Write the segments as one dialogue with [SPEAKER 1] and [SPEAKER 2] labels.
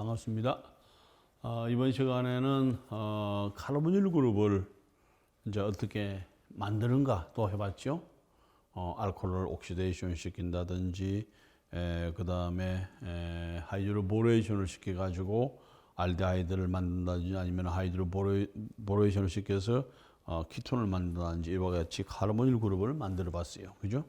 [SPEAKER 1] 반갑습니다. 이번 시간에는 카르보닐 그룹을 이제 어떻게 만드는가 또 해봤죠. 알코올을 옥시데이션 시킨다든지, 그 다음에 하이드로보레이션을 시켜가지고 알데하이드를 만든다든지, 아니면 하이드로보레이션을 시켜서 키톤을 만든다든지, 이와 같이 카르보닐 그룹을 만들어 봤어요. 그죠?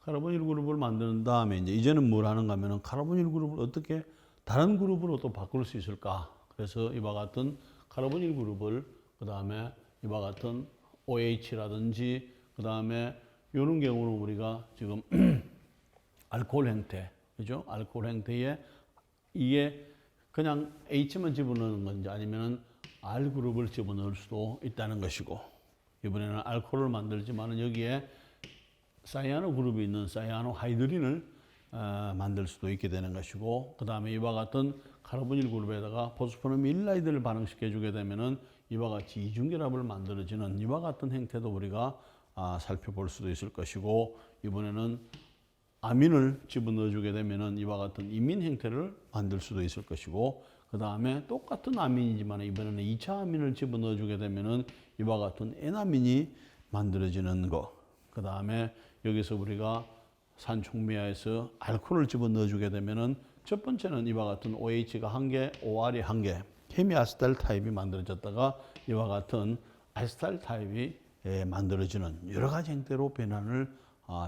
[SPEAKER 1] 카르보닐 그룹을 만든 다음에 이제는 뭘 하는가 하면은 카르보닐 그룹을 어떻게 다른 그룹으로 또 바꿀 수 있을까? 그래서 이와 같은 카르보닐 그룹을, 그 다음에 이와 같은 OH라든지, 그 다음에 이런 경우는 우리가 지금 알코올 형태, 그죠? 알코올 형태에 이게 그냥 H만 집어넣는 건지 아니면은 R 그룹을 집어넣을 수도 있다는 것이고, 이번에는 알코올을 만들지만은 여기에 사이아노 그룹이 있는 사이아노 하이드린을 만들 수도 있게 되는 것이고, 그 다음에 이와 같은 카르보닐 그룹에다가 포스포름 일라이드를 반응시켜 주게 되면은 이와 같이 이중결합을 만들어지는 이와 같은 형태도 우리가 살펴볼 수도 있을 것이고, 이번에는 아민을 집어넣어 주게 되면은 이와 같은 이민 형태를 만들 수도 있을 것이고, 그 다음에 똑같은 아민이지만 이번에는 2차 아민을 집어넣어 주게 되면은 이와 같은 N아민이 만들어지는 거, 그 다음에 여기서 우리가 산촉미화에서 알코올을 집어넣어 주게 되면은 첫 번째는 이와 같은 OH가 한 개, OR이 한 개, 헤미아세탈 타입이 만들어졌다가 이와 같은 아세탈 타입이 만들어지는 여러 가지 형태로 변환을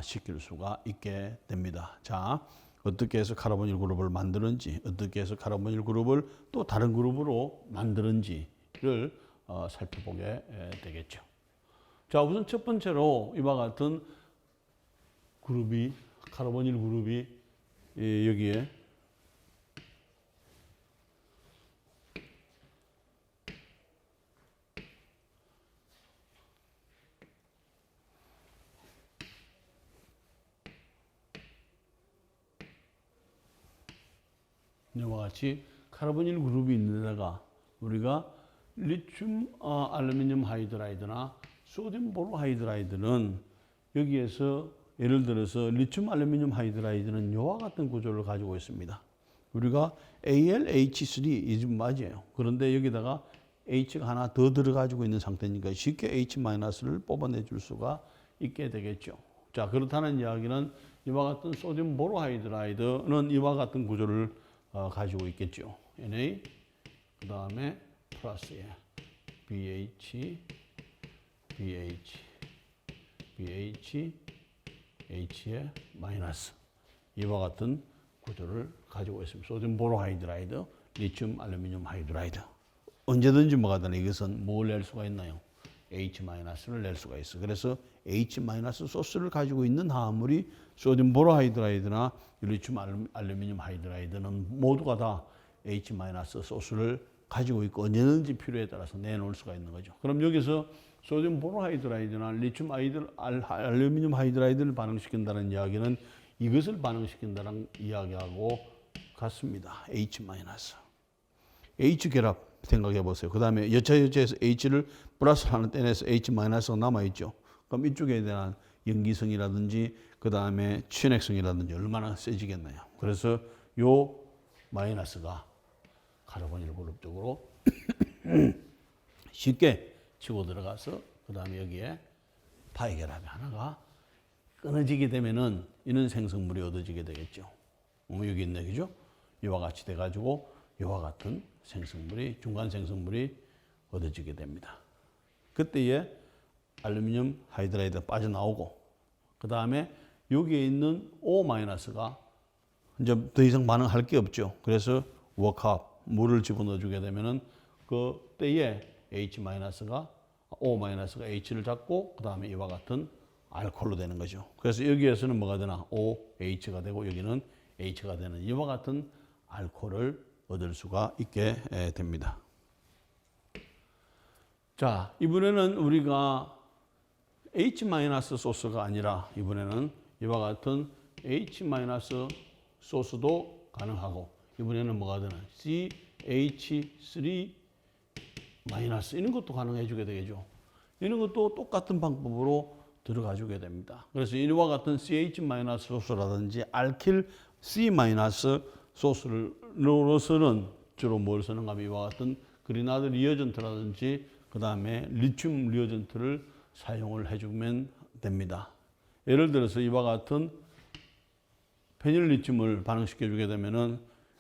[SPEAKER 1] 시킬 수가 있게 됩니다. 자, 어떻게 해서 카르보닐 그룹을 만드는지, 어떻게 해서 카르보닐 그룹을 또 다른 그룹으로 만드는지를 살펴보게 되겠죠. 자, 우선 첫 번째로 이와 같은 그룹이, 카르보닐 그룹이 여기에 이와 같이 카르보닐 그룹이 있는 데다가 우리가 리튬 알루미늄 하이드라이드나 소듐 보로하이드라이드는 여기에서 예를 들어서 리튬 알루미늄 하이드라이드는 이와 같은 구조를 가지고 있습니다. 우리가 AlH3 이 좀 맞아요. 그런데 여기다가 H가 하나 더 들어가지고 있는 상태니까 쉽게 H-를 뽑아내 줄 수가 있게 되겠죠. 자, 그렇다는 이야기는 이와 같은 소듐 보로하이드라이드는 이와 같은 구조를 가지고 있겠죠. Na, 그 다음에 플러스에 BH, H에 마이너스, 이와 같은 구조를 가지고 있습니다. 소듐 보로하이드라이드, 리튬 알루미늄 하이드라이드. 언제든지 뭐가 되나 이것은 뭘 낼 수가 있나요? H-를 낼 수가 있어. 그래서 H- 소스를 가지고 있는 화합물이 소듐 보로하이드라이드나 리튬 알루미늄 하이드라이드는 모두가 다 H- 소스를 가지고 있고 언제든지 필요에 따라서 내놓을 수가 있는 거죠. 그럼 여기서 소듐 보로하이드라이드나 리튬 알루미늄 하이드라이드를 반응시킨다는 이야기는 이것을 반응시킨다는 이야기하고 같습니다. H-. H 결합 생각해 보세요. 그 다음에 여차여차해서 H를 플러스 하나 떼내서 H-가 남아있죠. 그럼 이쪽에 대한 염기성이라든지 그 다음에 친액성이라든지 얼마나 세지겠나요? 그래서 요 마이너스가 카르보닐 그룹 쪽으로 쉽게 치고 들어가서 그 다음에 여기에 파이 결합이 하나가 끊어지게 되면은 이런 생성물이 얻어지게 되겠죠. 여기 있네, 그죠? 이와 같이 돼가지고 이와 같은 생성물이, 중간 생성물이 얻어지게 됩니다. 그때에 알루미늄 하이드라이드가 빠져나오고, 그 다음에 여기에 있는 O-가 이제 더 이상 반응할 게 없죠. 그래서 워크업, 물을 집어넣어 주게 되면은 그 때에 H-가, O-가 H를 잡고, 그 다음에 이와 같은 알코올로 되는 거죠. 그래서 여기에서는 뭐가 되나? OH가 되고, 여기는 H가 되는 이와 같은 알코올을 얻을 수가 있게 됩니다. 자, 이번에는 우리가 H- 소스가 아니라 이번에는 이와 같은 H- 소스도 가능하고, 이번에는 뭐가 되나? CH3- 이런 것도 가능해 주게 되겠죠. 이런 것도 똑같은 방법으로 들어가 주게 됩니다. 그래서 이와 같은 CH- 소스라든지 알킬 C- 소스로서는 주로 뭘 쓰는가 하면 이와 같은 그리나드 리어전트라든지 그 다음에 리튬 리어전트를 사용을 해주면 됩니다. 예를 들어서 이와 같은 페닐 리튬을 반응시켜 주게 되면은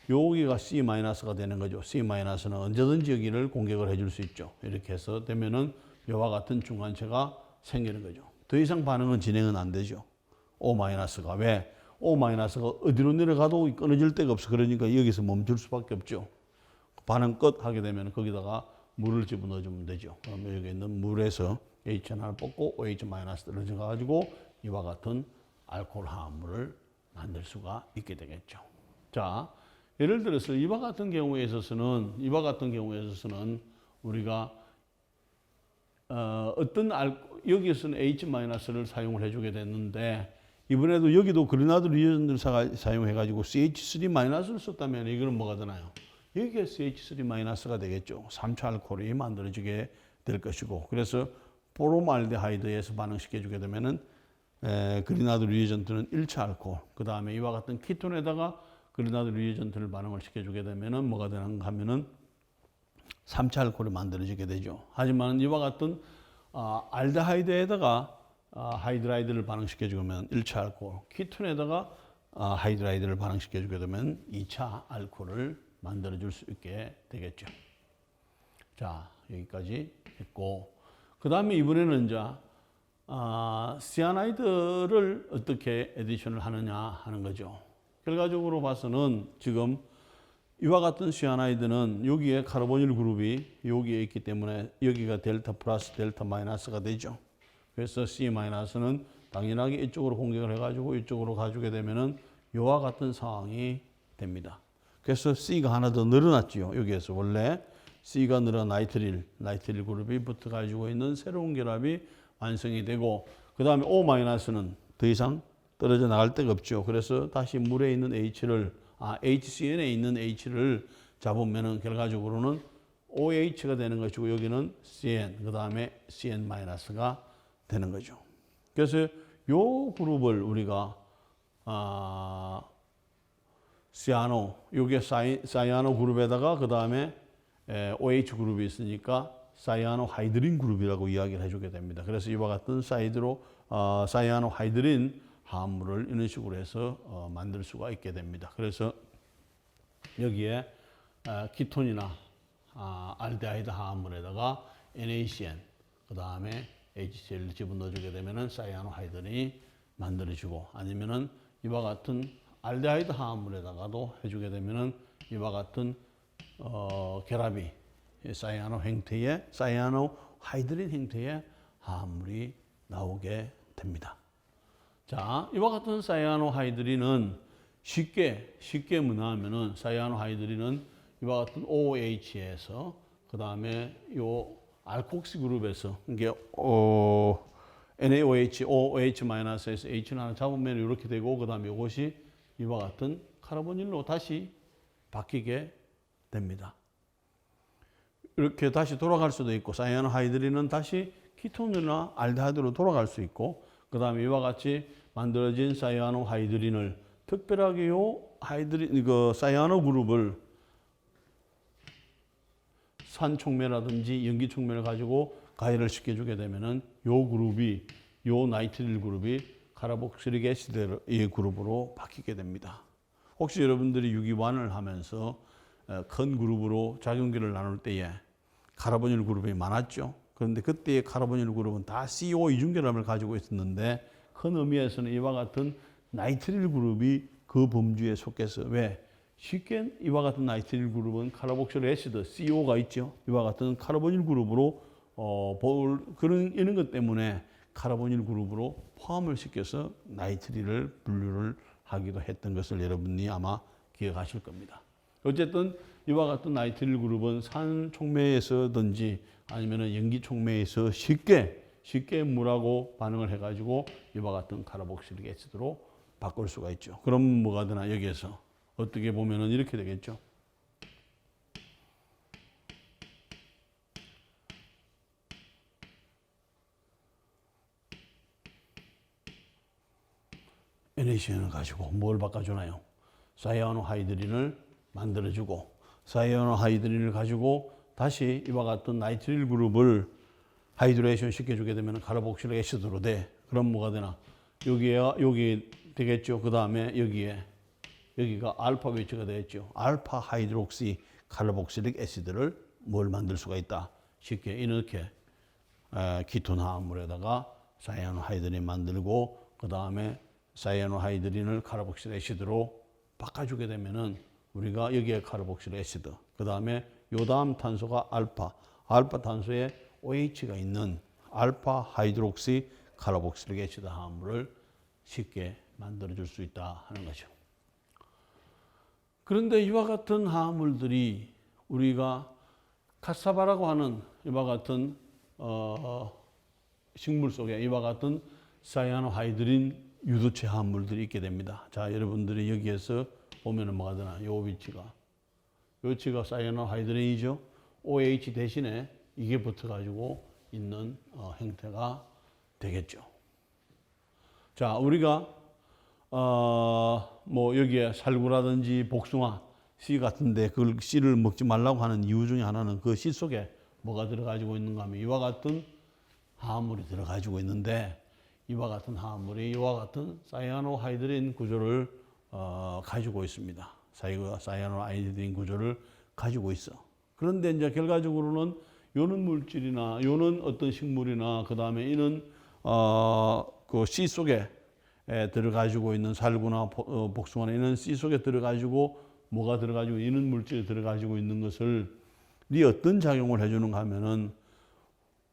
[SPEAKER 1] 여기가 C-가 되는 거죠. C-는 언제든지 여기를 공격을 해줄 수 있죠. 이렇게 해서 되면은 이와 같은 중간체가 생기는 거죠. 더 이상 반응은 진행은 안 되죠. O-가 왜? O-가 어디로 내려가도 끊어질 데가 없어. 그러니까 여기서 멈출 수밖에 없죠. 반응 끝 하게 되면 거기다가 물을 집어넣어 주면 되죠. 그러면 여기 있는 물에서 H 하나를 뽑고 OH- 떨어져 가지고 이와 같은 알코올 화합물을 만들 수가 있게 되겠죠. 자, 예를 들어서 이와 같은 경우에 있어서는 우리가 여기에서는 H-를 사용을 해주게 됐는데 이번에도 여기도 그리나드 리어전트를 사용해가지고 CH3-를 썼다면 이거는 뭐가 되나요? 여기에 CH3-가 되겠죠. 3차 알코올이 만들어지게 될 것이고 그래서 포름알데하이드에서 반응시켜주게 되면은 그리나드 리어전트는 1차 알코올 그 다음에 이와 같은 키톤에다가 그리나드 리어전트를 반응을 시켜주게 되면은 뭐가 되는가 하면은 3차 알코올이 만들어지게 되죠. 하지만 이와 같은 알데하이드에다가 하이드라이드를 반응시켜주면 1차 알코올, 키톤에다가 하이드라이드를 반응시켜주게 되면 2차 알코올을 만들어줄 수 있게 되겠죠. 자, 여기까지 했고 그 다음에 이번에는 이제 시아나이드를 어떻게 에디션을 하느냐 하는 거죠. 결과적으로 봐서는 지금 이와 같은 시아나이드는 여기에 카르보닐 그룹이 여기에 있기 때문에 여기가 델타 플러스 델타 마이너스가 되죠. 그래서 C-는 당연하게 이쪽으로 공격을 해가지고 이쪽으로 가주게 되면은 이와 같은 상황이 됩니다. 그래서 C가 하나 더 늘어났지요. 여기에서 원래 C가 늘어 나이트릴 그룹이 붙어 가지고 있는 새로운 결합이 완성이 되고 그 다음에 O-는 더 이상 떨어져 나갈 데가 없죠. 그래서 다시 물에 있는 HCN에 있는 H를 잡으면은 결과적으로는 OH가 되는 것이고 여기는 CN, 그 다음에 CN-가 되는 거죠. 그래서 요 그룹을 우리가 시아노, 요게 사이아노 그룹에다가 그 다음에 OH 그룹이 있으니까 사이아노 하이드린 그룹이라고 이야기를 해주게 됩니다. 그래서 이와 같은 사이아노 하이드린 화합물을 이런 식으로 해서 만들 수가 있게 됩니다. 그래서 여기에 키톤이나 알데하이드 화합물에다가 NaCN 그 다음에 HCl을 집어넣어주게 되면은 사이아노하이드린이 만들어지고 아니면은 이와 같은 알데하이드 화합물에다가도 해주게 되면은 이와 같은 결합이 사이아노하이드린 형태의 화합물이 나오게 됩니다. 자, 이와 같은 사이아노하이드린은 쉽게 뭐냐면은 사이아노하이드린은 이와 같은 OH에서 그 다음에 요 알콕시 그룹에서 이게 NaOH, OH-에서 H를 하나 잡으면 이렇게 되고 그 다음에 이것이 이와 같은 카르보닐로 다시 바뀌게 됩니다. 이렇게 다시 돌아갈 수도 있고 사이아노하이드린은 다시 키톤이나 알데하이드로 돌아갈 수 있고 그 다음에 이와 같이 만들어진 사이아노하이드린을 특별하게 사이아노 그룹을 산촉매라든지 연기촉매를 가지고 가열을 시켜주게 되면은 요 나이트릴 그룹이 카르복실릭 애시드의 그룹으로 바뀌게 됩니다. 혹시 여러분들이 유기환을 하면서 큰 그룹으로 작용기를 나눌 때에 카르보닐 그룹이 많았죠. 그런데 그때의 카르보닐 그룹은 다 CO 이중결합을 가지고 있었는데 큰 의미에서는 이와 같은 나이트릴 그룹이 그 범주에 속해서 왜? 쉽게 이와 같은 나이트릴 그룹은 카르복실 애시드 CO가 있죠. 이와 같은 카르보닐 그룹으로 이런 것 때문에 카르보닐 그룹으로 포함을 시켜서 나이트릴을 분류를 하기도 했던 것을 여러분이 아마 기억하실 겁니다. 어쨌든 이와 같은 나이트릴 그룹은 산 촉매에서든지 아니면 연기 촉매에서 쉽게 물하고 반응을 해가지고 이와 같은 카르복실릭 애시드로 바꿀 수가 있죠. 그럼 뭐가 되나 여기에서 어떻게 보면은 이렇게 되겠죠. NaCN을 가지고 뭘 바꿔주나요? 사이아노하이드린을 만들어주고 사이아노하이드린을 가지고 다시 이와 같은 나이트릴 그룹을 하이드레이션 시켜주게 되면 카르복실릭 애시드로 돼. 그럼 뭐가 되나? 여기 되겠죠. 그 다음에 여기가 알파 위치가 되겠죠. 알파 하이드록시 카르복실릭 애시드를 뭘 만들 수가 있다. 쉽게 이렇게 키톤 화합물에다가 사이아노하이드린 만들고 그 다음에 사이아노하이드린을 카르복실 애시드로 바꿔주게 되면은 우리가 여기에 카르복실 애시드 그 다음에 요 다음 탄소가 알파 탄소에 OH가 있는 알파 하이드록시 카르복실릭 애시드 화합물을 쉽게 만들어 줄 수 있다 하는 거죠. 그런데 이와 같은 화합물들이 우리가 카사바라고 하는 이와 같은 식물 속에 이와 같은 사이아노하이드린 유도체 화합물들이 있게 됩니다. 자, 여러분들이 여기에서 보면은 뭐가 되나? 요 위치가 사이아노하이드린이죠. OH 대신에 이게 붙어가지고 있는 형태가 되겠죠. 자, 우리가 뭐 여기에 살구라든지 복숭아, 씨 같은데 그걸 씨를 먹지 말라고 하는 이유 중에 하나는 그 씨 속에 뭐가 들어가지고 있는가 하면 이와 같은 화합물이 들어가지고 있는데 이와 같은 화합물이 이와 같은 사이아노하이드린 구조를 가지고 있습니다. 사이아노하이드린 구조를 가지고 있어. 그런데 이제 결과적으로는 요는 물질이나 요는 어떤 식물이나 그 다음에 이는 그 씨 속에 들어가지고 있는 살구나 복숭아나 이는 씨 속에 들어가지고 뭐가 들어가지고 이는 물질이 들어가지고 있는 것을 이 어떤 작용을 해주는가 하면은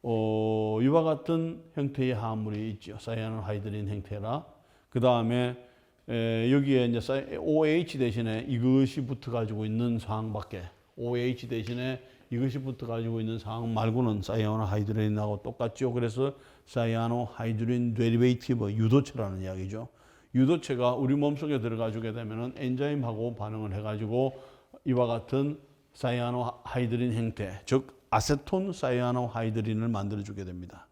[SPEAKER 1] 이와 같은 형태의 화합물이 있죠. 사이아노하이드린 형태라. 그 다음에 여기에 이제 OH 대신에 이것이 붙어 가지고 있는 상황밖에 OH 대신에 이것이 붙어 가지고 있는 상황 말고는 사이아노하이드린하고 똑같죠. 그래서 사이아노하이드린 데리베이티브 유도체라는 이야기죠. 유도체가 우리 몸속에 들어가주게 되면은 엔자임하고 반응을 해가지고 이와 같은 사이아노하이드린 형태, 즉 아세톤 사이아노하이드린을 만들어주게 됩니다.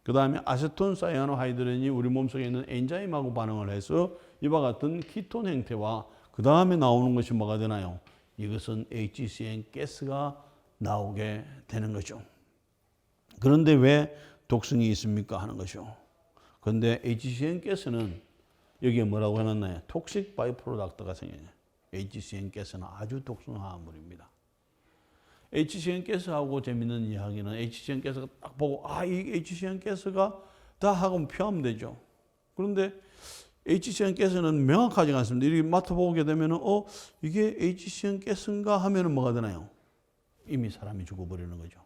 [SPEAKER 1] 그 다음에 아세톤 사이아노하이드린이 우리 몸속에 있는 엔자임하고 반응을 해서 이와 같은 키톤 형태와 그 다음에 나오는 것이 뭐가 되나요? 이것은 HCN 가스가 나오게 되는 거죠. 그런데 왜 독성이 있습니까? 하는 거죠. 그런데 HCN 가스는 여기에 뭐라고 해놨나요? 톡식 바이 프로덕트가 생겨요. HCN 가스는 아주 독성화합물입니다. HCN 가스하고 재밌는 이야기는 HCN 가스가 딱 보고 이 HCN 가스가 다 하고 표하면 되죠. 그런데 HCN 가스는 명확하지 않습니다. 이렇게 맡아보게 되면은 이게 HCN 가스인가 하면은 뭐가 되나요? 이미 사람이 죽어버리는 거죠.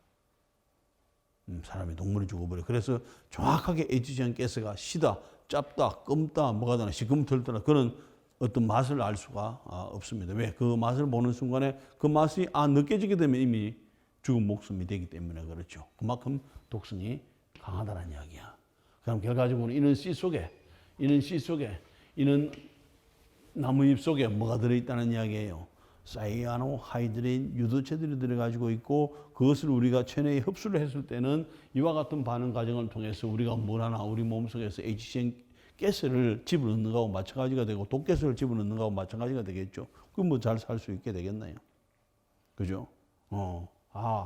[SPEAKER 1] 사람이 동물이 죽어버려. 그래서 정확하게 HCN 가스가 시다, 짭다, 끔다, 뭐가 되나, 시금틀더라 그런 어떤 맛을 알 수가 없습니다. 왜? 그 맛을 보는 순간에 그 맛이 느껴지게 되면 이미 죽은 목숨이 되기 때문에 그렇죠. 그만큼 독성이 강하다는 이야기야. 그럼 결과적으로는 이는 씨 속에, 이는 나무잎 속에 뭐가 들어있다는 이야기예요. 사이아노하이드린 유도체들이 들어가지고 있고 그것을 우리가 체내에 흡수를 했을 때는 이와 같은 반응 과정을 통해서 우리가 뭘 하나 우리 몸속에서 HCN 가스를 집어넣는 거하고 마찬가지가 되고 독가스를 집어넣는 거하고 마찬가지가 되겠죠. 그럼 뭐 잘 살 수 있게 되겠나요? 그죠?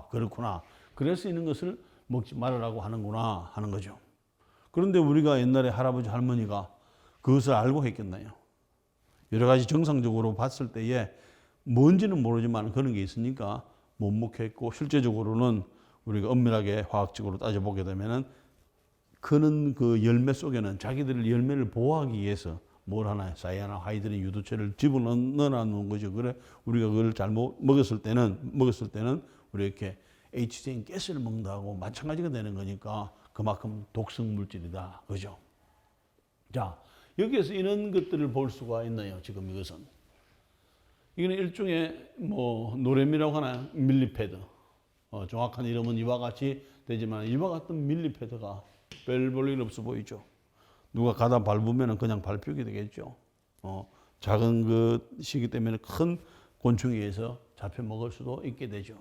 [SPEAKER 1] 그렇구나. 그래서 있는 것을 먹지 말으라고 하는구나 하는 거죠. 그런데 우리가 옛날에 할아버지 할머니가 그것을 알고 했겠나요? 여러 가지 정상적으로 봤을 때에 뭔지는 모르지만 그런 게 있으니까 못 먹겠고 실제적으로는 우리가 엄밀하게 화학적으로 따져보게 되면은 크는 그 열매 속에는 자기들 열매를 보호하기 위해서 뭘 하나요? 사이아노하이드린 유도체를 집어넣어놓는 거죠. 그래 우리가 그걸 잘못 먹었을 때는 우리 이렇게 HCN 가스를 먹는다고 마찬가지가 되는 거니까 그만큼 독성 물질이다. 그죠? 자, 여기에서 이런 것들을 볼 수가 있나요? 지금 이것은. 이거는 일종의 노래미라고 하나요? 밀리패드. 정확한 이름은 이와 같이 되지만 이와 같은 밀리패드가 별 볼 일 없어 보이죠. 누가 가다 밟으면 그냥 밟히게 되겠죠. 작은 것이기 때문에 큰 곤충에 의해서 잡혀 먹을 수도 있게 되죠.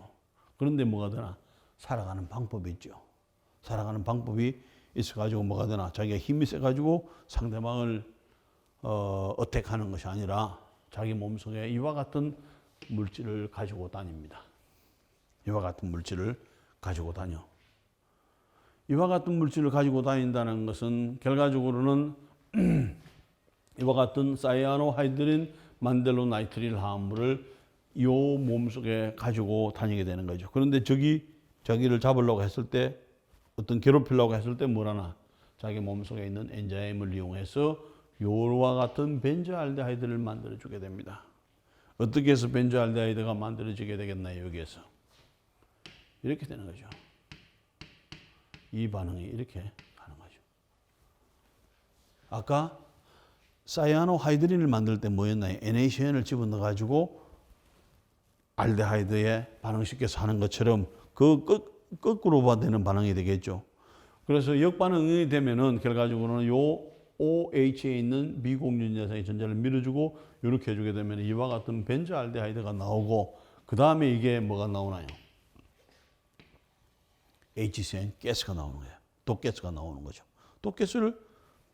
[SPEAKER 1] 그런데 뭐가 되나? 살아가는 방법이 있죠. 살아가는 방법이 있어가지고 뭐가 되나? 자기가 힘이 세가지고 상대방을 어택하는 것이 아니라 자기 몸속에 이와 같은 물질을 가지고 다닙니다. 이와 같은 물질을 가지고 다녀. 이와 같은 물질을 가지고 다닌다는 것은 결과적으로는 이와 같은 사이아노하이드린 만델로 나이트릴 화합물을 이 몸속에 가지고 다니게 되는 거죠. 그런데 자기를 잡으려고 했을 때, 어떤 괴롭히려고 했을 때 뭐라나, 자기 몸속에 있는 엔자임을 이용해서 요와 같은 벤조알데하이드를 만들어주게 됩니다. 어떻게 해서 벤조알데하이드가 만들어지게 되겠나요? 여기에서 이렇게 되는 거죠. 이 반응이 이렇게 하는 거죠. 아까 사이아노하이드린을 만들 때 뭐였나요? NaCn을 집어넣어가지고 알데하이드에 반응시켜서 하는 것처럼 그 거꾸로 되는 반응이 되겠죠. 그래서 역반응이 되면은 결과적으로는 요 OH에 있는 미공유인 녀석의 전자를 밀어주고 이렇게 해주게 되면 이와 같은 벤조알데하이드가 나오고, 그 다음에 이게 뭐가 나오나요? HCN 가스가 나오는 거예요. 독가스가 나오는 거죠. 독가스를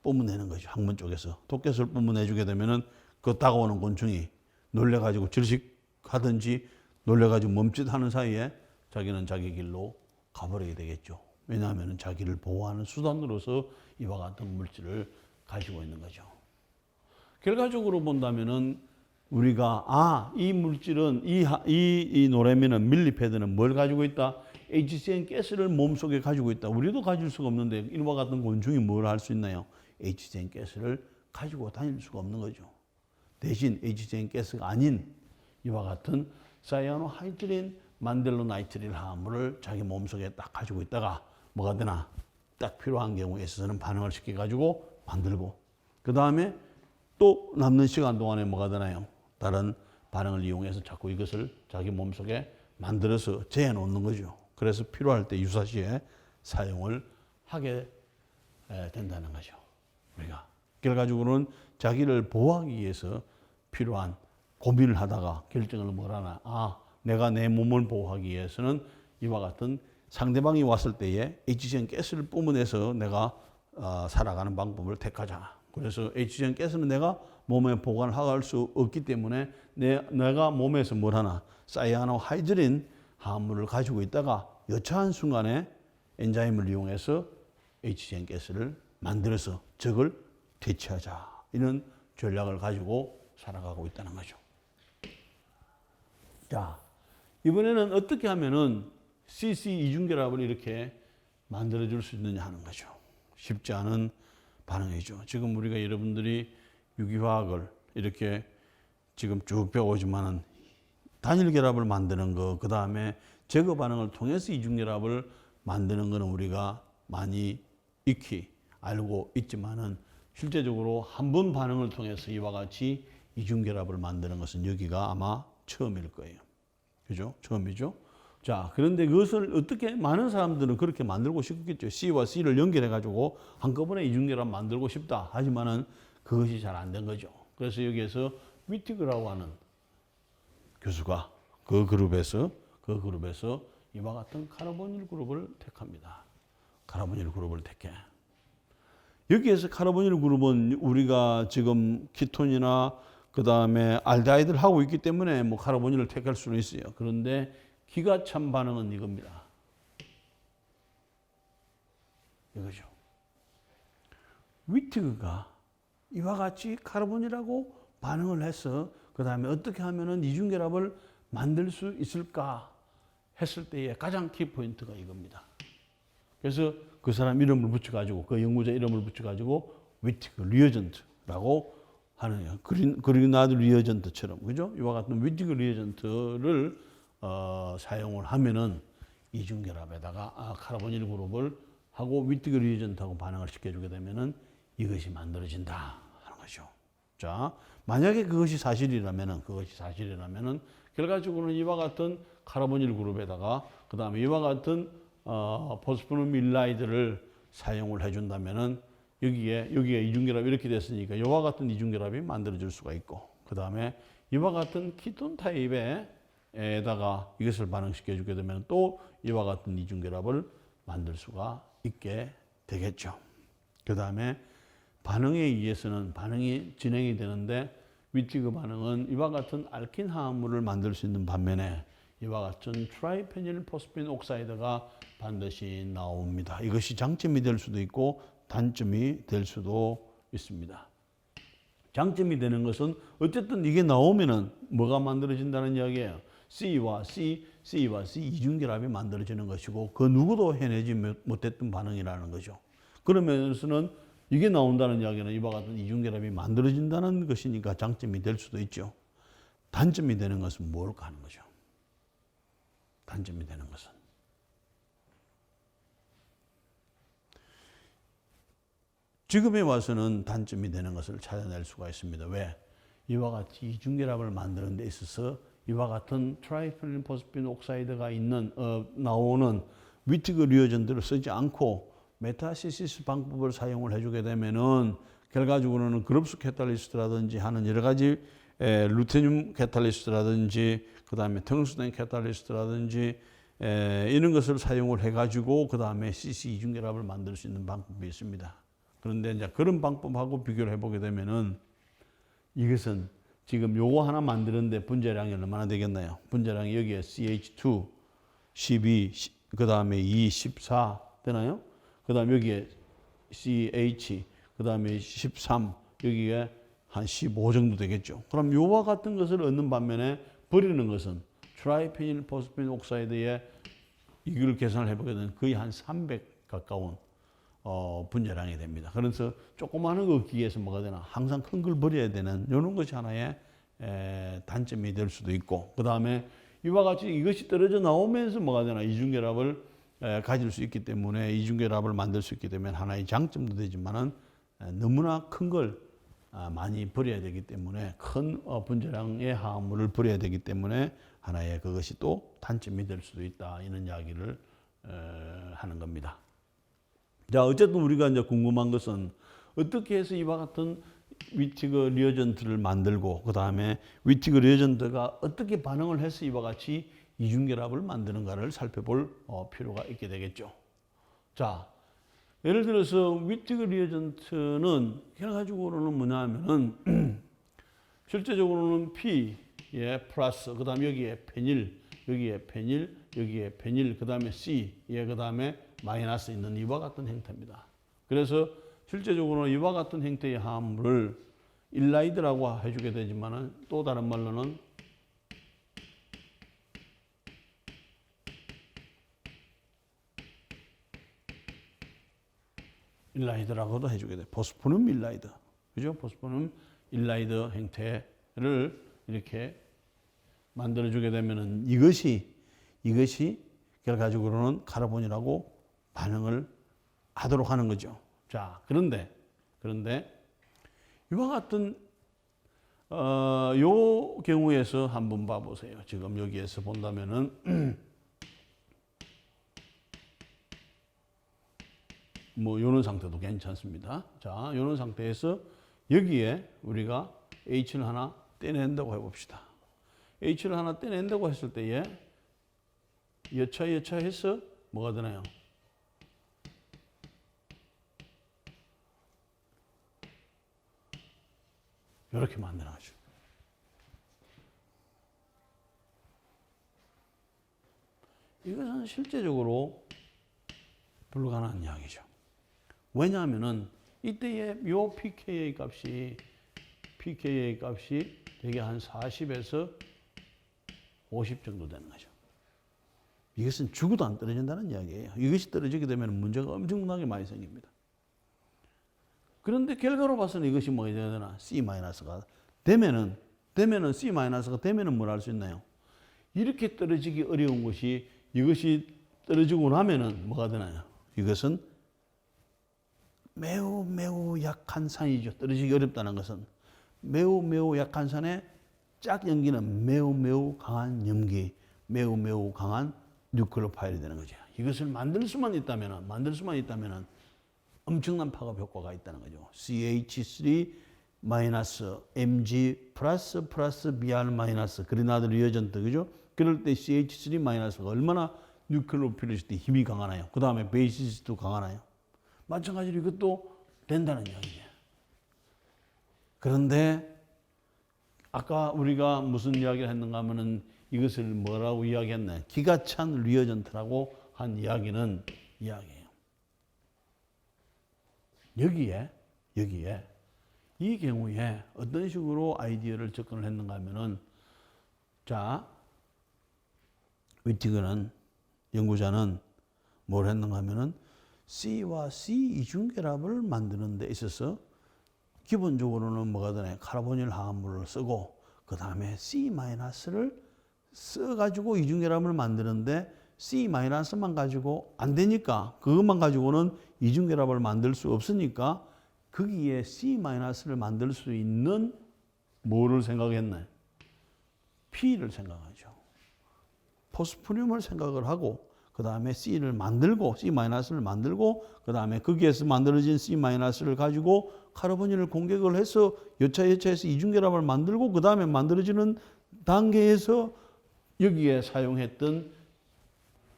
[SPEAKER 1] 뿜어내는 거죠. 항문 쪽에서 독가스를 뿜어내주게 되면은 그 다가오는 곤충이 놀래가지고 질식하든지 놀래가지고 멈칫하는 사이에 자기는 자기 길로 가버리게 되겠죠. 왜냐하면 자기를 보호하는 수단으로서 이와 같은 물질을 가지고 있는 거죠. 결과적으로 본다면은 우리가 이 물질은 이 노래미는 밀리패드는 뭘 가지고 있다? HCN 가스를 몸속에 가지고 있다. 우리도 가질 수가 없는데 이와 같은 곤충이 뭘 할 수 있나요? HCN 가스를 가지고 다닐 수가 없는 거죠. 대신 HCN 가스가 아닌 이와 같은 사이아노하이드린 만델로 나이트릴 화합물을 자기 몸속에 딱 가지고 있다가 뭐가 되나? 딱 필요한 경우에 있어서는 반응을 시켜가지고 만들고, 그 다음에 또 남는 시간 동안에 뭐가 되나요? 다른 반응을 이용해서 자꾸 이것을 자기 몸속에 만들어서 재해 놓는 거죠. 그래서 필요할 때 유사시에 사용을 하게 된다는 거죠. 우리가 결과적으로는 자기를 보호하기 위해서 필요한 고민을 하다가 결정을 뭐라나, 내가 내 몸을 보호하기 위해서는 이와 같은 상대방이 왔을 때에 HCN 가스를 뿜어내서 내가 살아가는 방법을 택하자. 그래서 HCN 가스는 내가 몸에 보관을 할 수 없기 때문에 내가 몸에서 뭘 하나, 사이아노하이드린 화합물을 가지고 있다가 여차한 순간에 엔자임을 이용해서 HCN 가스를 만들어서 적을 퇴치하자. 이런 전략을 가지고 살아가고 있다는 거죠. 자, 이번에는 어떻게 하면은 CC 이중결합을 이렇게 만들어줄 수 있느냐 하는 거죠. 쉽지 않은 반응이죠. 지금 우리가 여러분들이 유기화학을 이렇게 지금 쭉 배워오지만은 단일 결합을 만드는 거, 그 다음에 제거 반응을 통해서 이중결합을 만드는 거는 우리가 많이 익히 알고 있지만은 실제적으로 한 번 반응을 통해서 이와 같이 이중결합을 만드는 것은 여기가 아마 처음일 거예요. 그죠? 처음이죠? 자, 그런데 그것을 어떻게, 많은 사람들은 그렇게 만들고 싶겠죠. C와 C를 연결해가지고 한꺼번에 이중결합 만들고 싶다. 하지만은 그것이 잘 안 된 거죠. 그래서 여기에서 위티그라고 하는 교수가 그 그룹에서 이와 같은 카르보닐 그룹을 택합니다. 카르보닐 그룹을 택해. 여기에서 카르보닐 그룹은 우리가 지금 키톤이나 그 다음에 알데하이드를 하고 있기 때문에 뭐 카르보닐을 택할 수는 있어요. 그런데 기가 찬 반응은 이겁니다. 이거죠. 위트그가 이와 같이 카르보닐하고 반응을 해서 그 다음에 어떻게 하면은 이중결합을 만들 수 있을까 했을 때의 가장 키포인트가 이겁니다. 그래서 그 사람 이름을 붙여가지고, 그 연구자 이름을 붙여가지고 위트그 리어전트라고 하는, 그리나드 리어전트처럼, 그죠? 이와 같은 위트그 리어전트를 사용을 하면은 이중결합에다가 카르보닐 그룹을 하고 위트그 리어전트하고 반응을 시켜주게 되면은 이것이 만들어진다 하는 거죠. 자, 만약에 그것이 사실이라면은 결과적으로는 이와 같은 카르보닐 그룹에다가 그 다음에 이와 같은 포스포르밀라이드를 사용을 해준다면은 여기에 이중결합이 이렇게 됐으니까 이와 같은 이중결합이 만들어질 수가 있고, 그 다음에 이와 같은 키톤 타입에다가 이것을 반응시켜 주게 되면 또 이와 같은 이중결합을 만들 수가 있게 되겠죠. 그 다음에 반응에 의해서는 반응이 진행이 되는데 위티그 반응은 이와 같은 알킨 화합물을 만들 수 있는 반면에 이와 같은 트라이페닐 포스핀 옥사이드가 반드시 나옵니다. 이것이 장점이 될 수도 있고 단점이 될 수도 있습니다. 장점이 되는 것은 어쨌든 이게 나오면은 뭐가 만들어진다는 이야기예요. C와 C 이중결합이 만들어지는 것이고 그 누구도 해내지 못했던 반응이라는 거죠. 그러면서는 이게 나온다는 이야기는 이와 같은 이중결합이 만들어진다는 것이니까 장점이 될 수도 있죠. 단점이 되는 것은 뭘까 하는 거죠. 단점이 되는 것은 지금에 와서는 단점이 되는 것을 찾아낼 수가 있습니다. 왜? 이와 같이 이중결합을 만드는 데 있어서 이와 같은 트라이페닐 포스핀 옥사이드가 나오는 위티그 리어전트를 쓰지 않고 메타시시스 방법을 사용을 해주게 되면은 결과적으로는 그룹스 캐탈리스트라든지 하는 여러 가지 루테늄 캐탈리스트라든지 그 다음에 텅스텐 캐탈리스트라든지 이런 것을 사용을 해가지고 그 다음에 CC 이중결합을 만들 수 있는 방법이 있습니다. 그런데 이제 그런 방법하고 비교를 해보게 되면은 이것은 지금 요거 하나 만드는데 분자량이 얼마나 되겠나요? 분자량이 여기에 CH2, 12, 그 다음에 2, 14 되나요? 그 다음에 여기에 CH, 그 다음에 13, 여기에 한 15 정도 되겠죠. 그럼 요와 같은 것을 얻는 반면에 버리는 것은 트라이페닐 포스핀 옥사이드에 이걸 계산을 해보게 되면 거의 한 300 가까운 분자량이 됩니다. 그래서 조그마한 거 얻기 위해서 뭐가 되나 항상 큰 걸 버려야 되는 이런 것이 하나의 단점이 될 수도 있고 그 다음에 이와 같이 이것이 떨어져 나오면서 뭐가 되나 이중결합을 가질 수 있기 때문에 이중결합을 만들 수 있기 때문에 하나의 장점도 되지만은 너무나 큰 걸 많이 버려야 되기 때문에 큰 분자량의 화합물을 버려야 되기 때문에 하나의 그것이 또 단점이 될 수도 있다 이런 이야기를 하는 겁니다. 자, 어쨌든 우리가 이제 궁금한 것은 어떻게 해서 이와 같은 위티그 리어전트를 만들고 그 다음에 위티그 리어전트가 어떻게 반응을 해서 이와 같이 이중결합을 만드는가를 살펴볼 필요가 있게 되겠죠. 자, 예를 들어서 위티그 리어전트는 결과적으로는 뭐냐면은 실제적으로는 P에 플러스 그 다음에 여기에 페닐 여기에 페닐 그 다음에 C에 그 다음에 마이너스 있는 이와 같은 형태입니다. 그래서 실제적으로는 이와 같은 형태의 화합물을 일라이드라고 해주게 되지만은 또 다른 말로는 일라이드라고도 해주게 돼. 포스포늄 일라이드. 그죠? 포스포늄 일라이드 형태를 이렇게 만들어주게 되면은 이것이 결과적으로는 카르본이라고 반응을 하도록 하는 거죠. 자, 그런데 이와 같은 요 경우에서 한번 봐보세요. 지금 여기에서 본다면은 뭐 요런 상태도 괜찮습니다. 자, 요런 상태에서 여기에 우리가 H를 하나 떼낸다고 해봅시다. H를 하나 떼낸다고 했을 때에 여차해서 뭐가 되나요? 이렇게 만들어가지고 이것은 실제적으로 불가능한 이야기죠. 왜냐하면은 이때의 요 pKa 값이 되게 한 40에서 50 정도 되는 거죠. 이것은 죽어도 안 떨어진다는 이야기예요. 이것이 떨어지게 되면 문제가 엄청나게 많이 생깁니다. 그런데 결과로 봐서는 이것이 뭐가 돼야 되나? C-가 되면은 C-가 되면은 뭘 할 수 있나요? 이렇게 떨어지기 어려운 것이 이것이 떨어지고 나면은 뭐가 되나요? 이것은 매우 약한 산이죠. 떨어지기 어렵다는 것은 매우 약한 산에 짝 연기는 매우 강한 염기, 매우 강한 뉴클로파일이 되는 거죠. 이것을 만들 수만 있다면은 엄청난 파급 효과가 있다는 거죠. CH3 Mg 플러스 Br 마이너스 그리나드 리어전트 그죠? 그럴 때 CH3 마이너스가 얼마나 뉴클로피리시티 힘이 강하나요? 그 다음에 베이시스도 강하나요? 마찬가지로 이것도 된다는 이야기죠. 그런데 아까 우리가 무슨 이야기를 했는가 하면은 이것을 뭐라고 이야기했나요? 기가 찬 리어전트라고 한 이야기는 이야기예요. 여기에 이 경우에 어떤 식으로 아이디어를 접근을 했는가 하면은 자, 위티그는 연구자는 뭘 했는가 하면은 C와 C 이중결합을 만드는 데 있어서 기본적으로는 뭐가 되나요? 카르보닐 화합물을 쓰고 그 다음에 C-를 써가지고 이중결합을 만드는데 C-만 가지고 안 되니까 그것만 가지고는 이중결합을 만들 수 없으니까 거기에 C-를 만들 수 있는 뭐를 생각했나요? P를 생각하죠. 포스프륨을 생각을 하고 그 다음에 C를 만들고 C-를 만들고 그 다음에 거기에서 만들어진 C-를 가지고 카르보닐을 공격을 해서 여차여차해서 이중결합을 만들고 그 다음에 만들어지는 단계에서 여기에 사용했던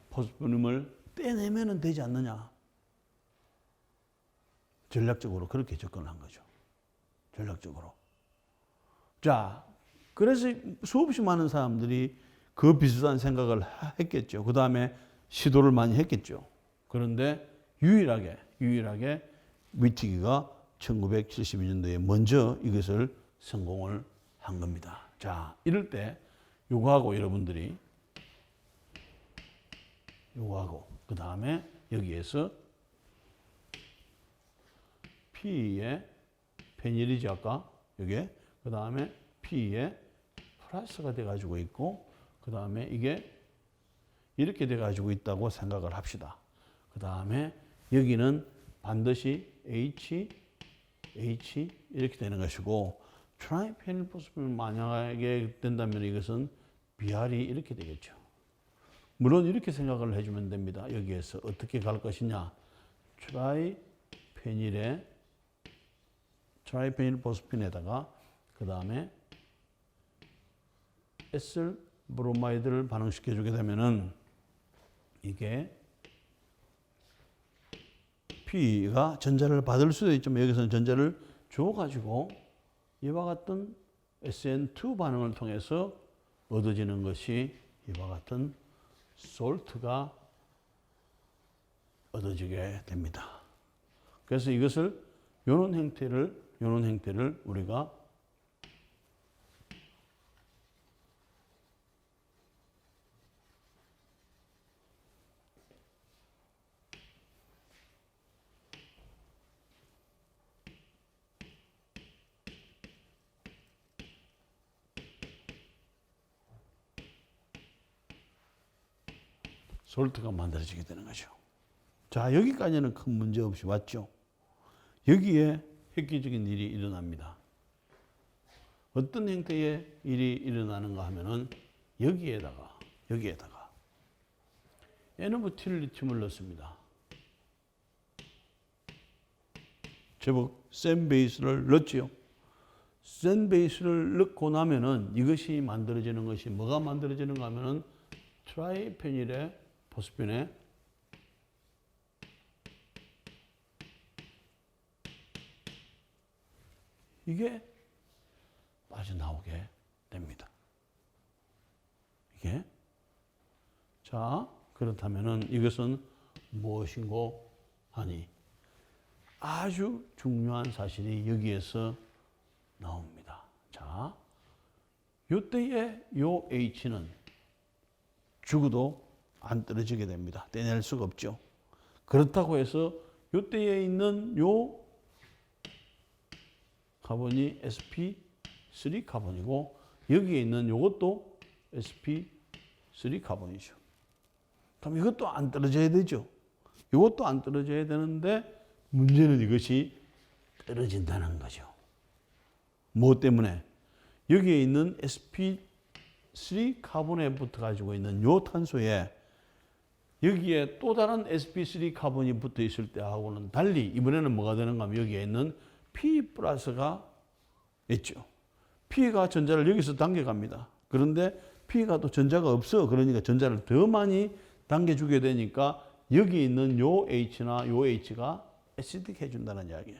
[SPEAKER 1] 포스프륨을 떼내면 되지 않느냐. 전략적으로 그렇게 접근한 거죠. 전략적으로. 자, 그래서 수없이 많은 사람들이 그 비슷한 생각을 했겠죠. 그 다음에 시도를 많이 했겠죠. 그런데 유일하게 위티기가 1972년도에 먼저 이것을 성공을 한 겁니다. 자, 이럴 때 요거하고 여러분들이 요거하고 그 다음에 여기에서 P에 페닐이지 아까 여기에 그 다음에 P에 플러스가 돼 가지고 있고 그 다음에 이게 이렇게 돼 가지고 있다고 생각을 합시다. 그 다음에 여기는 반드시 H 이렇게 되는 것이고 트라이페닐포스펜 만약에 된다면 이것은 BR이 이렇게 되겠죠. 물론 이렇게 생각을 해주면 됩니다. 여기에서 어떻게 갈 것이냐. 트라이페닐포스펜에다가 그 다음에 에슬 브로마이드를 반응시켜 주게 되면은 이게 P가 전자를 받을 수도 있지만 여기서는 전자를 줘가지고 이와 같은 SN2 반응을 통해서 얻어지는 것이 이와 같은 솔트가 얻어지게 됩니다. 그래서 이것을 이런 형태를 우리가 솔트가 만들어지게 되는 거죠. 자, 여기까지는 큰 문제 없이 왔죠. 여기에 획기적인 일이 일어납니다. 어떤 형태의 일이 일어나는가 하면은 여기에다가 NF-T를 리튬을 넣습니다. 제법 센 베이스를 넣지요. 센 베이스를 넣고 나면은 이것이 만들어지는 것이 뭐가 만들어지는가 하면은 트라이페닐의 포스펜에 이게 빠져나오게 됩니다. 이게 자 그렇다면은 이것은 무엇인고 하니 아주 중요한 사실이 여기에서 나옵니다. 자, 요때에 요 H는 죽어도 안 떨어지게 됩니다. 떼낼 수가 없죠. 그렇다고 해서 요때에 있는 요 카본이 sp3 카본이고 여기에 있는 요것도 sp3 카본이죠. 그럼 이것도 안 떨어져야 되죠. 이것도 안 떨어져야 되는데 문제는 이것이 떨어진다는 거죠. 뭐 때문에? 여기에 있는 sp3 카본에 붙어 가지고 있는 요 탄소에 여기에 또 다른 sp3 카본이 붙어 있을 때하고는 달리 이번에는 뭐가 되는가 하면 여기에 있는 P 플러스가 있죠. P가 전자를 여기서 당겨갑니다. 그런데 P가 또 전자가 없어. 그러니까 전자를 더 많이 당겨주게 되니까 여기 있는 요 H나 요 H가 애시딕 해준다는 이야기예요.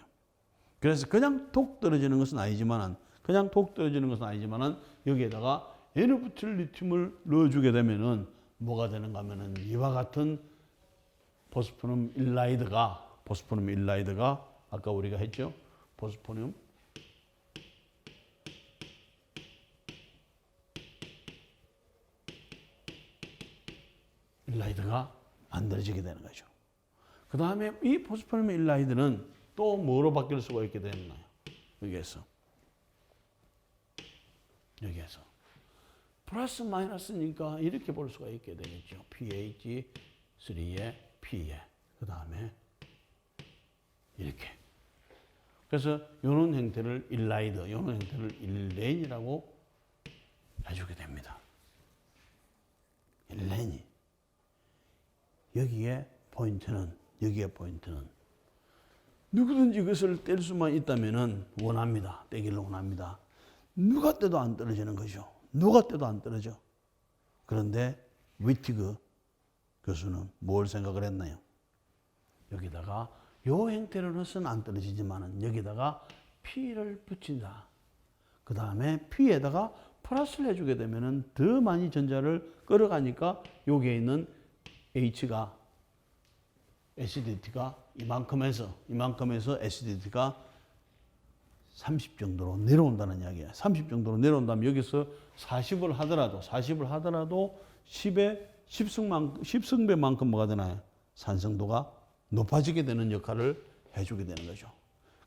[SPEAKER 1] 그래서 그냥 톡 떨어지는 것은 아니지만 그냥 독 떨어지는 것은 아니지만은 여기에다가 N부틸 리튬을 넣어주게 되면은 뭐가 되는가 하면은 이와 같은 포스포늄 일라이드가 아까 우리가 했죠? 포스포늄 일라이드가 만들어지게 되는 거죠. 그 다음에 이 포스포늄 일라이드는 또 뭐로 바뀔 수가 있게 되나요? 여기에서 플러스 마이너스니까 이렇게 볼 수가 있게 되겠죠. pH3에 P에 그 다음에 이렇게. 그래서 이런 형태를 일라이드, 이런 형태를 일렌이라고 해주게 됩니다. 일렌이. 여기에 포인트는 누구든지 이것을 뗄 수만 있다면은 원합니다. 떼기를 원합니다. 누가 떼도 안 떨어지는 거죠. 누가 떼도 안 떨어져. 그런데 위티그 교수는 뭘 생각을 했나요? 여기다가 요 형태를 넣어서는 안 떨어지지만은 여기다가 P를 붙인다. 그 다음에 P에다가 플러스를 해주게 되면은 더 많이 전자를 끌어가니까 여기에 있는 H가 acidity가 이만큼에서 acidity가 30 정도로 내려온다는 이야기야. 30 정도로 내려온다면 여기서 40을 하더라도 10의 10승배만큼 뭐가 되나요? 산성도가 높아지게 되는 역할을 해주게 되는 거죠.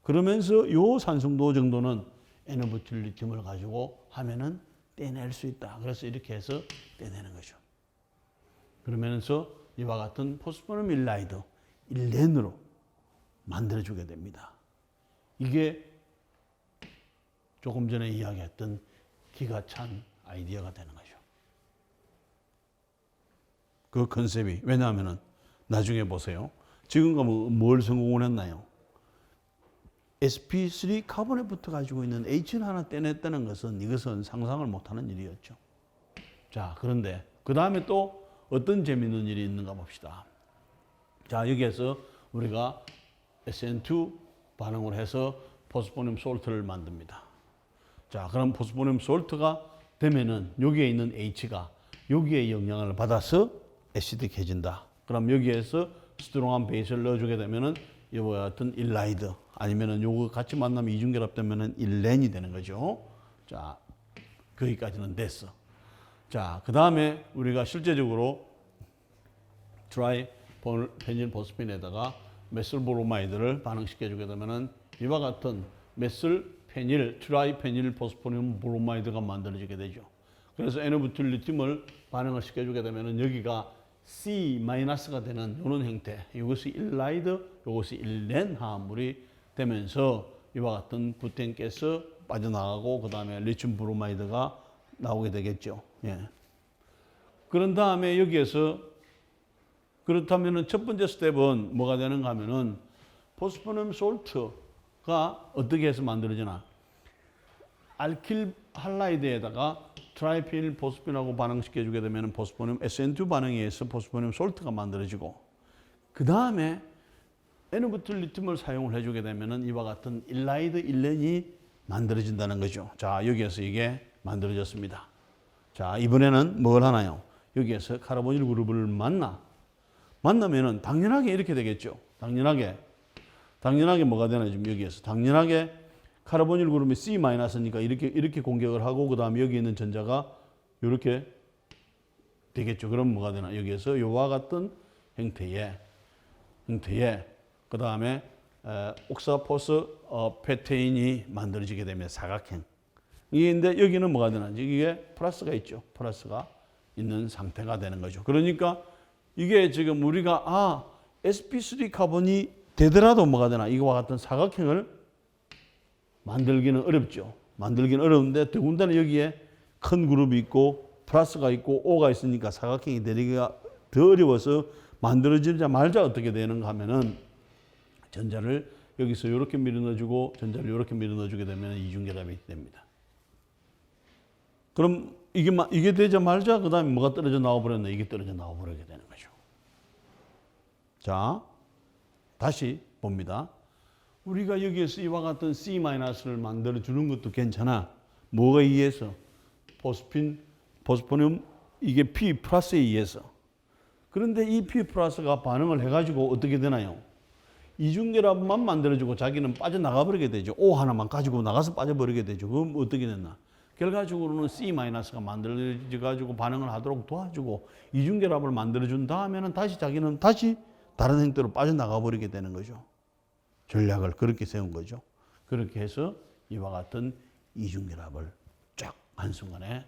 [SPEAKER 1] 그러면서 요 산성도 정도는 N부틸 리튬을 가지고 하면은 떼낼 수 있다. 그래서 이렇게 해서 떼내는 거죠. 그러면서 이와 같은 포스포늄 일라이드, 일렌으로 만들어주게 됩니다. 이게 조금 전에 이야기했던 기가 찬 아이디어가 되는 거죠. 그 컨셉이. 왜냐하면 나중에 보세요. 지금 뭘 성공을 했나요? sp3 카본에 붙어 가지고 있는 H를 하나 떼냈다는 것은 이것은 상상을 못하는 일이었죠. 자, 그런데 그 다음에 또 어떤 재미있는 일이 있는가 봅시다. 자, 여기에서 우리가 SN2 반응을 해서 포스포늄 솔트를 만듭니다. 자, 그럼 포스포늄 솔트가 되면은 여기에 있는 H가 여기에 영향을 받아서 애시드해진다. 그럼 여기에서 스트롱한 베이스를 넣어주게 되면은 이와 같은 일라이드 아니면은 요거 같이 만나면 이중결합되면은 일렌이 되는 거죠. 자, 거기까지는 됐어. 자, 그 다음에 우리가 실제적으로 트라이 페닐 포스핀에다가 메슬 브로마이드를 반응시켜주게 되면은 이와 같은 메슬 페닐, 트라이 페닐 포스포늄 브로마이드가 만들어지게 되죠. 그래서 N부틸 리튬을 반응을 시켜주게 되면은 여기가 C-가 되는 이런 형태, 이것이 일라이드, 이것이 일렌 화합물이 되면서 이와 같은 부텐가스 빠져나가고 그 다음에 리튬 브로마이드가 나오게 되겠죠. 예. 그런 다음에 여기에서 그렇다면은 첫 번째 스텝은 뭐가 되는가 하면은 포스포늄 솔트가 어떻게 해서 만들어지나? 알킬 할라이드에다가 트라이피닐 포스핀하고 반응시켜주게 되면 포스포늄 SN2 반응에 의해서 포스포늄 솔트가 만들어지고 그 다음에 N부틸 리튬을 사용을 해주게 되면 이와 같은 일라이드 일렌이 만들어진다는 거죠. 자, 여기에서 이게 만들어졌습니다. 자, 이번에는 뭘 하나요? 여기에서 카르보닐 그룹을 만나면은 당연하게 이렇게 되겠죠. 당연하게 뭐가 되나 지금 여기에서 당연하게 카르보닐 그룹이 C-니까 이렇게 공격을 하고 그 다음에 여기 있는 전자가 이렇게 되겠죠. 그럼 뭐가 되나 여기에서 이와 같은 형태의 그 다음에 옥사포스 페테인이 만들어지게 되면 사각형. 이게 여기는 뭐가 되나 이게 플러스가 있죠. 플러스가 있는 상태가 되는 거죠. 그러니까 이게 지금 우리가 sp3 카본이 되더라도 뭐가 되나 이거와 같은 사각형을 만들기는 어렵죠. 만들기는 어려운데 더군다나 여기에 큰 그룹이 있고 플러스가 있고 O가 있으니까 사각형이 되기가 더 어려워서 만들어지자마자 어떻게 되는가 하면은 전자를 여기서 이렇게 밀어넣어주고 전자를 이렇게 밀어넣어주게 되면 이중결합이 됩니다. 그럼 이게 되자마자 그 다음에 뭐가 떨어져 나와버렸나? 이게 떨어져 나와버리게 되는 거죠. 자, 다시 봅니다. 우리가 여기에서 이와 같은 C-를 만들어 주는 것도 괜찮아. 뭐가 의해서? 포스포늄 이게 P 플러스에 의해서. 그런데 이 P 플러스가 반응을 해가지고 어떻게 되나요? 이중결합만 만들어주고 자기는 빠져나가 버리게 되죠. O 하나만 가지고 나가서 빠져버리게 되죠. 그럼 어떻게 됐나? 결과적으로는 C-가 만들어져 가지고 반응을 하도록 도와주고 이중결합을 만들어준 다음에는 다시 자기는 다시 다른 행태로 빠져나가 버리게 되는 거죠. 전략을 그렇게 세운 거죠. 그렇게 해서 이와 같은 이중결합을 쫙 한순간에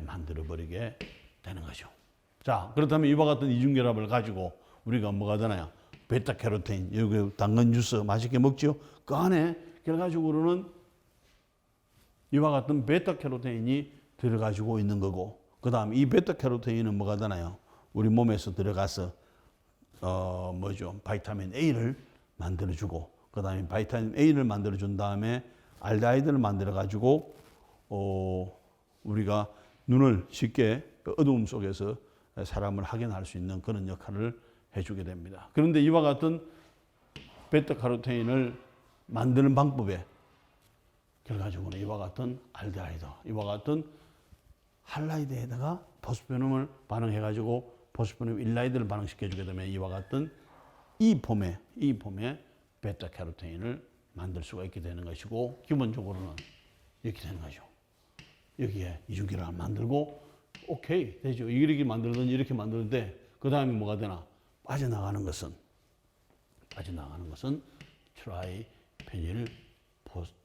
[SPEAKER 1] 만들어 버리게 되는 거죠. 자, 그렇다면 이와 같은 이중결합을 가지고 우리가 뭐가 되나요? 베타캐로테인, 여기 당근 주스 맛있게 먹죠? 그 안에 결과적으로는 이와 같은 베타캐로테인이 들어가지고 있는 거고, 그 다음 이 베타캐로테인은 뭐가 되나요? 우리 몸에서 들어가서 바이타민 A를 만들어주고, 그 다음에 바이타민 A를 만들어준 다음에 알데하이드를 만들어가지고 우리가 눈을 쉽게 어두움 속에서 사람을 확인할 수 있는 그런 역할을 해주게 됩니다. 그런데 이와 같은 베타카로테인을 만드는 방법에 결과적으로 이와 같은 알데하이드, 이와 같은 할라이드에다가 포스포늄을 반응해가지고 포스포늄 일라이드를 반응시켜주게 되면 이와 같은 이 폼의 베타카로테인을 만들 수가 있게 되는 것이고, 기본적으로는 이렇게 되는 거죠. 여기에 이중결합을 만들고 오케이 되죠. 이렇게 만들든지 이렇게 만드는데 그 다음에 뭐가 되나? 빠져나가는 것은 트라이 페닐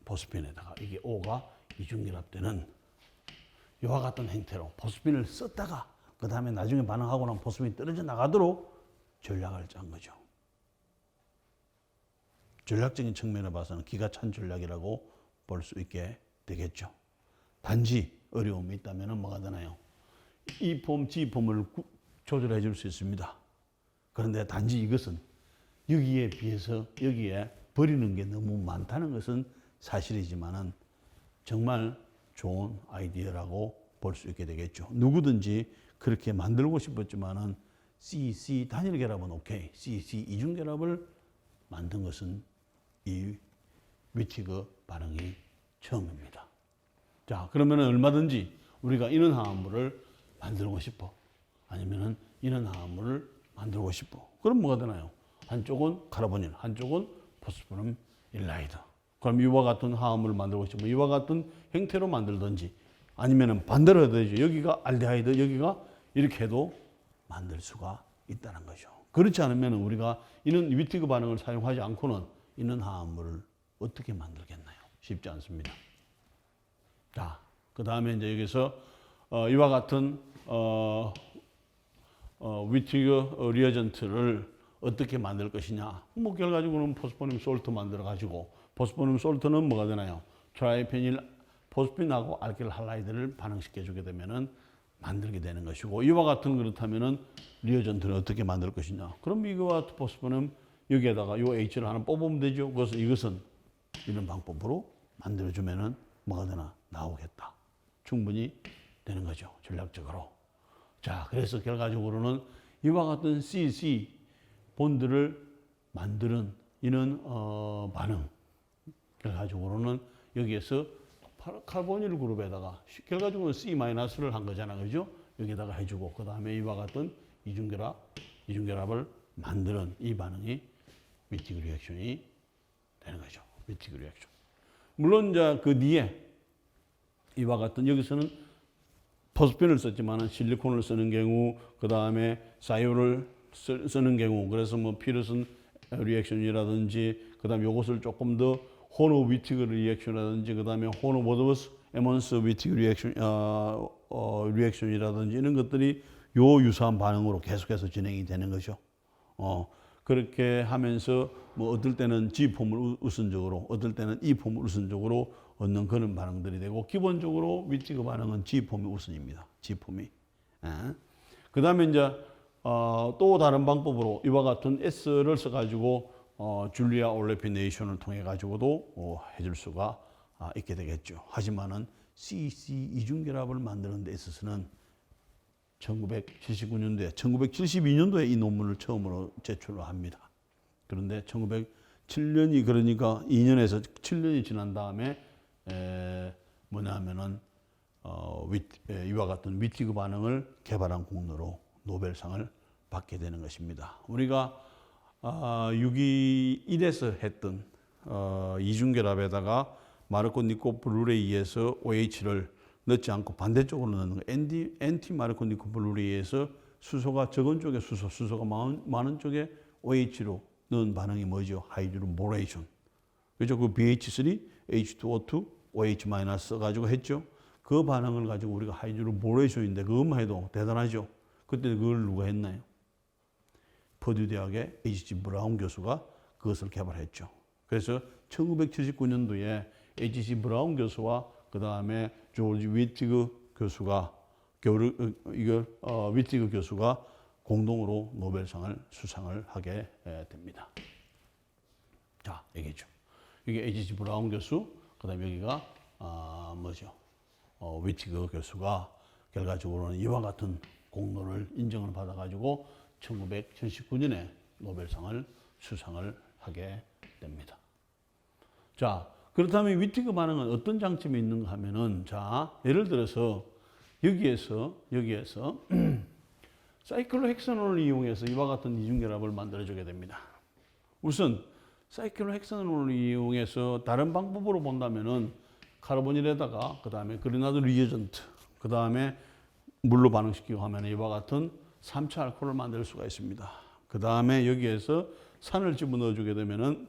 [SPEAKER 1] 포스핀에다가 이게 O가 이중결합되는 이와 같은 형태로 포스핀을 썼다가 그 다음에 나중에 반응하고 나면 포스핀이 떨어져 나가도록 전략을 짠 거죠. 전략적인 측면에 봐서는 기가 찬 전략이라고 볼 수 있게 되겠죠. 단지 어려움이 있다면 뭐가 되나요? 이 폼, G폼을 조절해 줄 수 있습니다. 그런데 단지 이것은 여기에 비해서 여기에 버리는 게 너무 많다는 것은 사실이지만은 정말 좋은 아이디어라고 볼 수 있게 되겠죠. 누구든지 그렇게 만들고 싶었지만은 CC 단일 결합은 오케이. CC 이중 결합을 만든 것은 이 위티그 반응이 처음입니다. 자, 그러면 얼마든지 우리가 이런 화합물을 만들고 싶어. 아니면은 이런 화합물을 만들고 싶어. 그럼 뭐가 되나요? 한쪽은 카르보닐, 한쪽은 포스포늄 일라이드. 그럼 이와 같은 화합물을 만들고 싶으면 이와 같은 형태로 만들든지 아니면은 반대로 해도 되죠. 여기가 알데하이드, 여기가 이렇게 해도 만들 수가 있다는 거죠. 그렇지 않으면 우리가 이런 위티그 반응을 사용하지 않고는 이런 화합물을 어떻게 만들겠나요? 쉽지 않습니다. 자, 그 다음에 이제 여기서 이와 같은 위티그 리어전트를 어떻게 만들 것이냐. 뭐 결과적으로는 포스포늄 솔트 만들어 가지고 포스포늄 솔트는 뭐가 되나요? 트라이페닐 포스핀하고 알킬 할라이드를 반응시켜 주게 되면은 만들게 되는 것이고, 이와 같은 그렇다면은 리어전트는 어떻게 만들 것이냐. 그럼 이거와 포스포늄 여기에다가 요 H를 하나 뽑으면 되죠. 그래서 이것은 이런 방법으로 만들어 주면은 뭐가 되나 나오겠다. 충분히 되는 거죠. 전략적으로. 자, 그래서 결과적으로는 이와 같은 CC 본드를 만드는 이런 반응. 결과적으로는 여기에서 카르보닐 그룹에다가 결과적으로 C-를 한 거잖아. 그죠? 여기다가 해주고, 그 다음에 이와 같은 이중결합을 만드는 이 반응이 위티그 리액션이 되는 거죠. 위티그 리액션. 물론 이제 그 뒤에 이와 같은 여기서는 포스핀을 썼지만은 실리콘을 쓰는 경우, 그 다음에 사유를 쓰는 경우, 그래서 뭐 피르슨 리액션이라든지, 그 다음에 요것을 조금 더 호노 위티그 리액션이라든지, 그 다음에 호노 보드워스 에먼스 위티그 리액션이라든지 이런 것들이 요 유사한 반응으로 계속해서 진행이 되는 거죠. 그렇게 하면서 뭐 어떨 때는 G폼을 우선적으로, 어떨 때는 E폼을 우선적으로 얻는 그런 반응들이 되고, 기본적으로 위티그 반응은 G폼이 우선입니다. G폼이. 그 다음에 이제 또 다른 방법으로 이와 같은 S를 써가지고 줄리아 올레피네이션을 통해 가지고도 해줄 수가 있게 되겠죠. 하지만은 CC 이중결합을 만드는 데 있어서는 1972년도에 이 논문을 처음으로 제출을 합니다. 그런데 7년이 그러니까 2년에서 7년이 지난 다음에 뭐냐면은 이와 같은 위티그 반응을 개발한 공로로 노벨상을 받게 되는 것입니다. 우리가 621에서 했던 이중결합에다가 마르코니코풀루레이에서 OH를 넣지 않고 반대쪽으로 넣는 거. 엔티 마르코니코풀루레이에서 수소가 적은 쪽에 수소가 많은 쪽에 OH로 넣은 반응이 뭐죠? 하이드로보레이션. 그죠? 그 BH3, H2O2, OH- 가지고 했죠. 그 반응을 가지고 우리가 하이드로보레이션인데 그것만 해도 대단하죠. 그때 그걸 누가 했나요? 퍼듀 대학의 H.G. 브라운 교수가 그것을 개발했죠. 그래서 1979년도에 H.G. 브라운 교수와 그 다음에 조지 위티그 교수가 위티그 교수가 공동으로 노벨상을 수상을 하게 됩니다. 자, 얘기죠. 이게 H.G. 브라운 교수, 그 다음에 여기가 뭐죠? 위티그 교수가 결과적으로는 이와 같은 공로를 인정을 받아가지고 1979년에 노벨상을 수상을 하게 됩니다. 자, 그렇다면 위티그 반응은 어떤 장점이 있는가 하면은, 자, 예를 들어서 여기에서 사이클로헥사논을 이용해서 이와 같은 이중결합을 만들어주게 됩니다. 우선 사이클로헥사논을 이용해서 다른 방법으로 본다면은 카르보닐에다가 그 다음에 그리나드 리에전트, 그 다음에 물로 반응시키고 하면 이와 같은 3차 알코올을 만들 수가 있습니다. 그 다음에 여기에서 산을 집어넣어 주게 되면은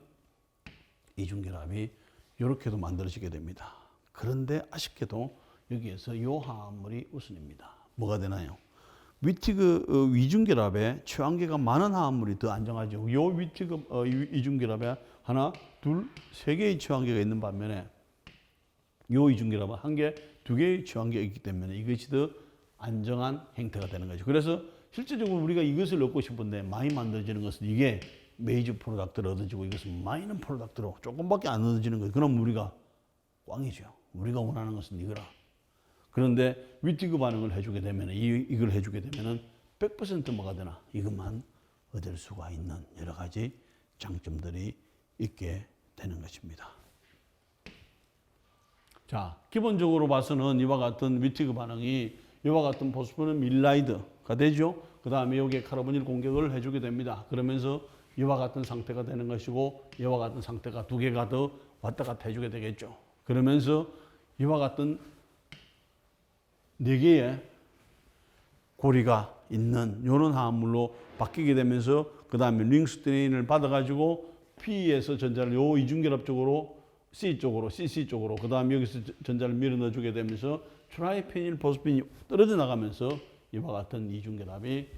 [SPEAKER 1] 이중결합이 이렇게도 만들어지게 됩니다. 그런데 아쉽게도 여기에서 이 화합물이 우선입니다. 뭐가 되나요? 위티그 이중결합에 최한계가 많은 화합물이 더 안정하죠. 이 위티그 이중결합에 하나, 둘, 세 개의 최한계가 있는 반면에 이 이중결합은 한 개, 두 개의 최한계가 있기 때문에 이것이 더 안정한 형태가 되는 거죠. 그래서 실제적으로 우리가 이것을 얻고 싶은데 많이 만들어지는 것은 이게 메이저 프로덕트를 얻어지고 이것은 마이너 프로덕트로 조금밖에 안 얻어지는 거예요. 그럼 우리가 꽝이죠. 우리가 원하는 것은 이거라. 그런데 위티그 반응을 해주게 되면 이걸 해주게 되면은 100% 뭐가 되나? 이것만 얻을 수가 있는 여러 가지 장점들이 있게 되는 것입니다. 자, 기본적으로 봐서는 이와 같은 위티그 반응이 이와 같은 포스포는 밀라이드가 되죠. 그 다음에 여기에 카르보닐 공격을 해주게 됩니다. 그러면서 이와 같은 상태가 되는 것이고 이와 같은 상태가 두 개가 더 왔다 갔다 해주게 되겠죠. 그러면서 이와 같은 네 개의 고리가 있는 이런 화합물로 바뀌게 되면서 그 다음에 링스트레인을 받아가지고 P에서 전자를 요 이중결합 쪽으로 C 쪽으로 그 다음에 여기서 전자를 밀어 넣어주게 되면서 트라이페닐 포스핀이 떨어져 나가면서 이와 같은 이중결합이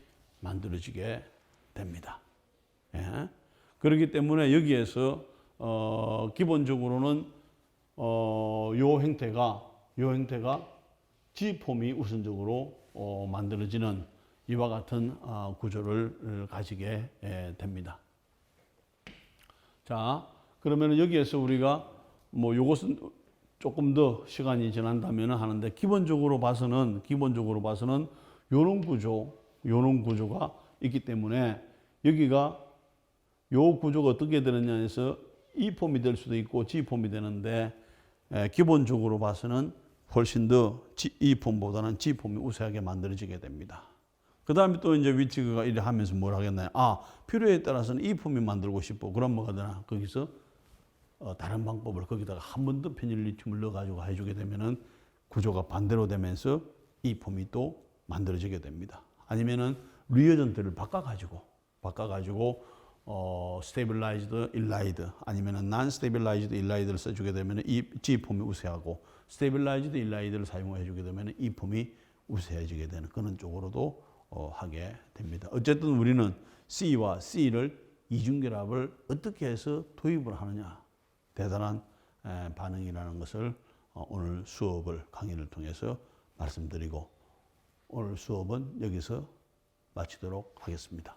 [SPEAKER 1] 만들어지게 됩니다. 예. 그렇기 때문에 여기에서 기본적으로는 요 형태가 G폼이 우선적으로 만들어지는 이와 같은 구조를 가지게 됩니다. 자, 그러면 여기에서 우리가 뭐 요것은 조금 더 시간이 지난다면 하는데 기본적으로 봐서는 요런 구조가 있기 때문에 여기가 요 구조가 어떻게 되느냐 해서 E폼이 될 수도 있고 G폼이 되는데 기본적으로 봐서는 훨씬 더 E폼보다는 G폼이 우세하게 만들어지게 됩니다. 그 다음에 또 이제 위티그가 이래 하면서 뭘 하겠나요? 필요에 따라서는 E폼이 만들고 싶어. 그럼 뭐가 되나? 거기서 다른 방법을 거기다가 한 번 더 페닐리튬을 넣어가지고 해주게 되면은 구조가 반대로 되면서 E폼이 또 만들어지게 됩니다. 아니면은 리어전트를 바꿔가지고 스테빌라이즈드 일라이드 아니면은 난 스테빌라이즈드 일라이드를 써주게 되면은 이 G폼이 우세하고 스테빌라이즈드 일라이드를 사용해 주게 되면은 E폼이 우세해지게 되는 그런 쪽으로도 하게 됩니다. 어쨌든 우리는 C와 C를 이중결합을 어떻게 해서 도입을 하느냐 대단한 반응이라는 것을 오늘 강의를 통해서 말씀드리고 오늘 수업은 여기서 마치도록 하겠습니다.